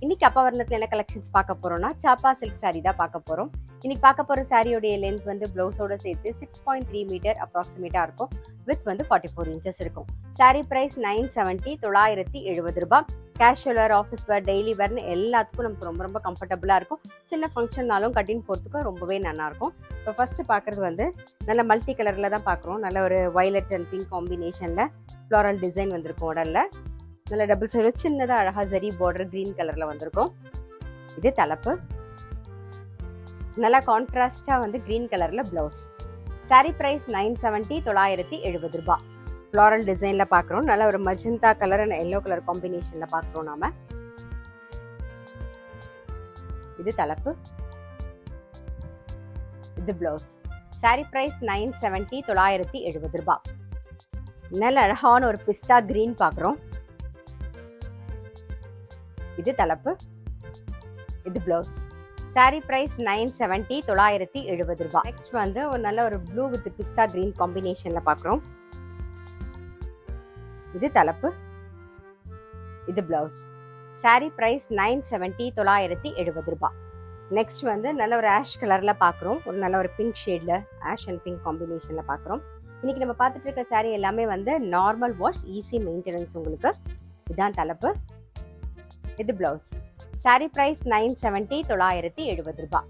இன்னைக்கு அப்பா வர்ணத்தில் என்ன கலெக்ஷன்ஸ் பார்க்க போறோம்னா சாப்பா சில்க் சாரி தான் பார்க்க போறோம். இன்னைக்கு பார்க்க போற சாரியோடைய லென்த் வந்து பிளவுஸோட சேர்த்து 6.3 மீட்டர் அப்ராக்சிமேட்டா இருக்கும். வித் வந்து 44 இன்ச்சஸ் இருக்கும். சாரி பிரைஸ் 970 970 ரூபாய். Casual wear, office wear, daily வேர்னு எல்லாத்துக்கும் நமக்கு ரொம்ப ரொம்ப கம்ஃபர்டபுளா இருக்கும். சின்ன ஃபங்க்ஷன்னாலும் கட்டின் போகிறதுக்கும் ரொம்பவே நல்லா இருக்கும். இப்போ ஃபர்ஸ்ட் பார்க்குறது வந்து நல்ல மல்டி கலர்ல தான் பார்க்குறோம். நல்ல ஒரு வயலட் அண்ட் பிங்க் காம்பினேஷன்ல ஃப்ளாரல் டிசைன் வந்திருக்கும் உடல்ல. நல்ல டபுள் சைடு சின்னதாக அழகாக ஜரி பார்டர் கிரீன் கலரில் வந்திருக்கும். இது தலைப்பு. நல்லா கான்ட்ராஸ்டாக வந்து கிரீன் கலரில் ப்ளவுஸ். சாரி ப்ரைஸ் 970 970 ரூபாய். ஃப்ளாரல் டிசைனில் பார்க்குறோம். நல்ல ஒரு magenta colour and yellow colour காம்பினேஷனில் பார்க்குறோம் நாம. இது தலைப்பு. இது ப்ளவுஸ். சாரி ப்ரைஸ் 970 970 ரூபாய். நல்ல அழகான ஒரு பிஸ்தா கிரீன் பார்க்குறோம். இது தலைப்பு. இது ப்ளவுஸ். சாரி பிரைஸ் 970 970 ரூபாய். நெக்ஸ்ட் வந்து ஒரு நல்ல ஒரு ப்ளூ வித் பிஸ்தா கிரீன் காம்பினேஷன்ல பார்க்குறோம். இது தலைப்பு. இது ப்ளவுஸ். சாரி பிரைஸ் 970 970 ரூபாய். நெக்ஸ்ட் வந்து நல்ல ஒரு ஆஷ் கலர்ல பார்க்குறோம். ஒரு நல்ல ஒரு பிங்க் ஷேட்ல ஆஷ் அண்ட் பிங்க் காம்பினேஷன்ல பார்க்குறோம். இன்னைக்கு நம்ம பார்த்துட்டு இருக்க சாரி எல்லாமே வந்து நார்மல் வாஷ், ஈஸி மெயின்டெனன்ஸ். உங்களுக்கு இதான் தலைப்பு. இது ப்ளவுஸ். சாரி பிரைஸ் 970 970 ரூபாய்.